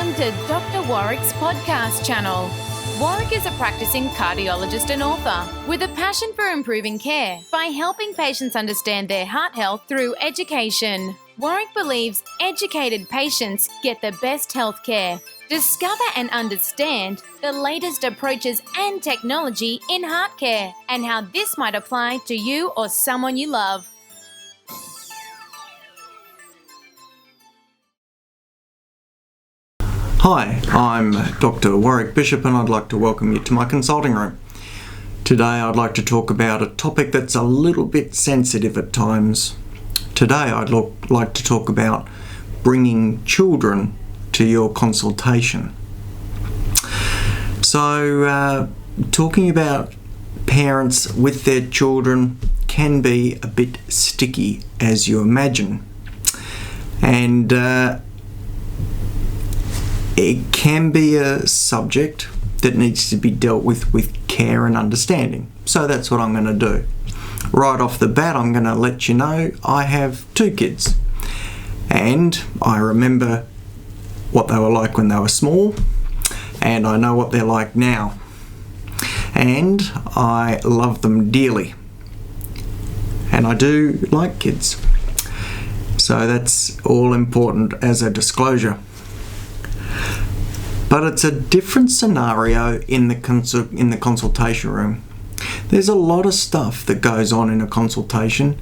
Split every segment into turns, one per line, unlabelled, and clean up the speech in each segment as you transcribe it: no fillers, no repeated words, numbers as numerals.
Welcome to Dr. Warrick's podcast channel. Warrick is a practicing cardiologist and author with a passion for improving care by helping patients understand their heart health through education. Warrick believes educated patients get the best health care. Discover and understand the latest approaches and technology in heart care and how this might apply to you or someone you love.
Hi, I'm Dr. Warrick Bishop and I'd like to welcome you to my consulting room. Today I'd like to talk about a topic that's a little bit sensitive at times. Today I'd like to talk about bringing children to your consultation. So, talking about parents with their children can be a bit sticky, as you imagine. And it can be a subject that needs to be dealt with care and understanding. So that's what I'm going to do. Right off the bat, I'm going to let you know I have 2 kids. And I remember what they were like when they were small, and I know what they're like now. And I love them dearly. And I do like kids. So that's all important as a disclosure. But it's a different scenario in the consultation room. There's a lot of stuff that goes on in a consultation,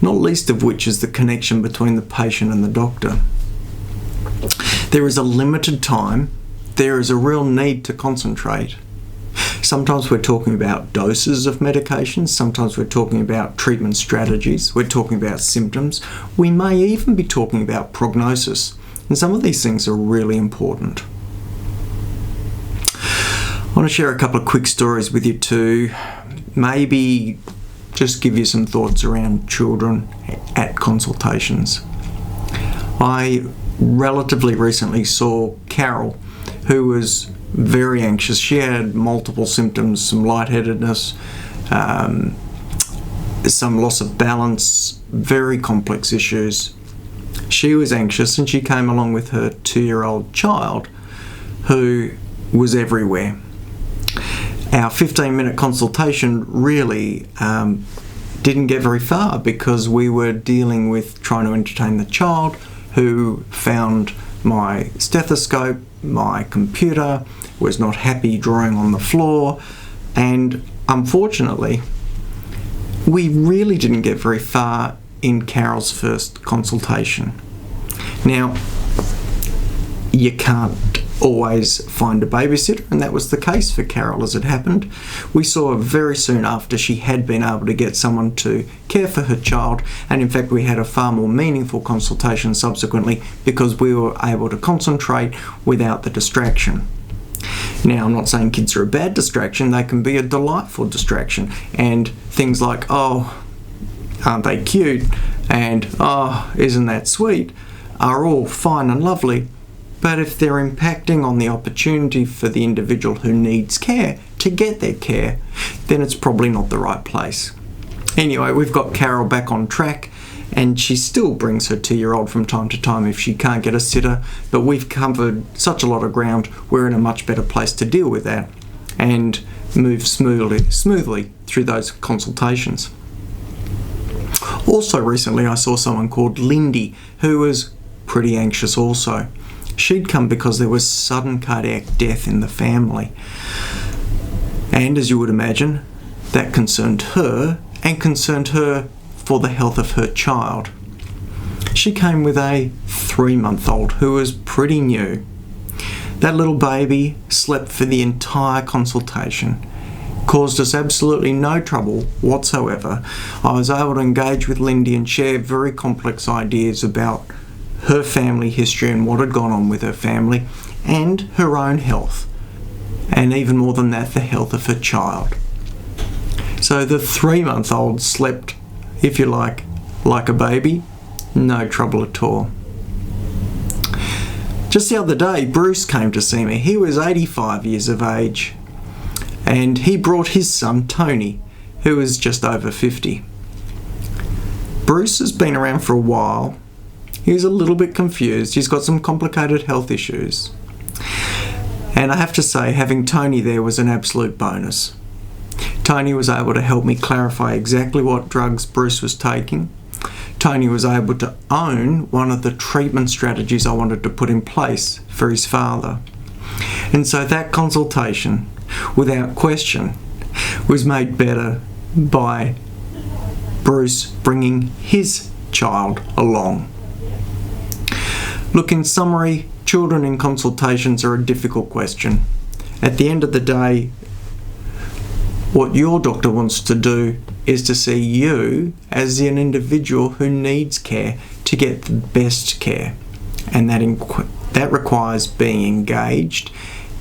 not least of which is the connection between the patient and the doctor. There is a limited time. There is a real need to concentrate. Sometimes we're talking about doses of medications. Sometimes we're talking about treatment strategies. We're talking about symptoms. We may even be talking about prognosis. And some of these things are really important. I want to share a couple of quick stories with you to maybe just give you some thoughts around children at consultations. I relatively recently saw Carol, who was very anxious. She had multiple symptoms, some lightheadedness, some loss of balance, very complex issues. She was anxious and she came along with her 2-year-old child who was everywhere. Our 15-minute consultation really didn't get very far because we were dealing with trying to entertain the child, who found my stethoscope, my computer, was not happy drawing on the floor, and unfortunately we really didn't get very far in Carol's first consultation. Now, you can't always find a babysitter, and that was the case for Carol as it happened. We saw her very soon after she had been able to get someone to care for her child, and in fact we had a far more meaningful consultation subsequently because we were able to concentrate without the distraction. Now, I'm not saying kids are a bad distraction. They can be a delightful distraction, and things like, oh, aren't they cute, and oh, isn't that sweet, are all fine and lovely. But if they're impacting on the opportunity for the individual who needs care to get their care, then it's probably not the right place. Anyway, we've got Carol back on track, and she still brings her 2-year-old from time to time if she can't get a sitter, but we've covered such a lot of ground, we're in a much better place to deal with that and move smoothly through those consultations. Also recently I saw someone called Lindy who was pretty anxious also. She'd come because there was sudden cardiac death in the family. And as you would imagine, that concerned her and concerned her for the health of her child. She came with a 3-month-old who was pretty new. That little baby slept for the entire consultation, caused us absolutely no trouble whatsoever. I was able to engage with Lindy and share very complex ideas about her family history and what had gone on with her family and her own health, and even more than that, the health of her child. So the 3-month-old slept, if you like a baby, no trouble at all. Just the other day, Bruce came to see me. He was 85 years of age, and he brought his son Tony, who was just over 50. Bruce has been around for a while. He's a little bit confused. He's got some complicated health issues. And I have to say, having Tony there was an absolute bonus. Tony was able to help me clarify exactly what drugs Bruce was taking. Tony was able to own one of the treatment strategies I wanted to put in place for his father. And so that consultation, without question, was made better by Bruce bringing his child along. Look, in summary, children in consultations are a difficult question. At the end of the day, what your doctor wants to do is to see you as an individual who needs care to get the best care. And that requires being engaged,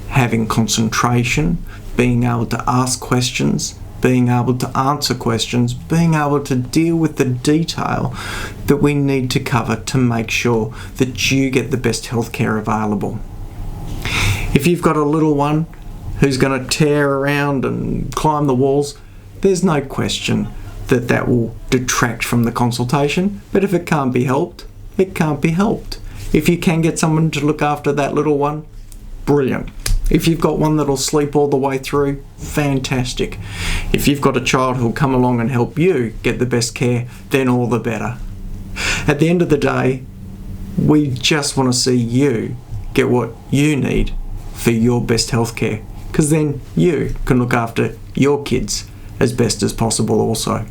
having concentration, being able to ask questions, being able to answer questions, being able to deal with the detail that we need to cover to make sure that you get the best healthcare available. If you've got a little one who's going to tear around and climb the walls, there's no question that will detract from the consultation. But if it can't be helped, it can't be helped. If you can get someone to look after that little one, brilliant. If you've got one that'll sleep all the way through, fantastic. If you've got a child who'll come along and help you get the best care, then all the better. At the end of the day, we just want to see you get what you need for your best healthcare, because then you can look after your kids as best as possible also.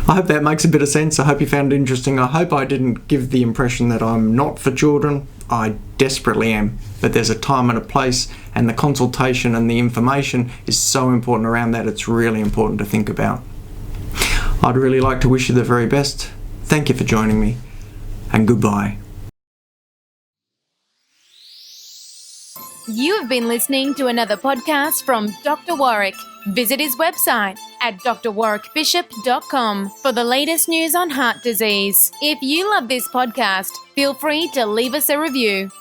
I hope that makes a bit of sense. I hope you found it interesting. I hope I didn't give the impression that I'm not for children. I desperately am. But there's a time and a place, and the consultation and the information is so important around that. It's really important to think about. I'd really like to wish you the very best. Thank you for joining me, and goodbye.
You have been listening to another podcast from Dr. Warrick. Visit his website at drwarrickbishop.com for the latest news on heart disease. If you love this podcast, feel free to leave us a review.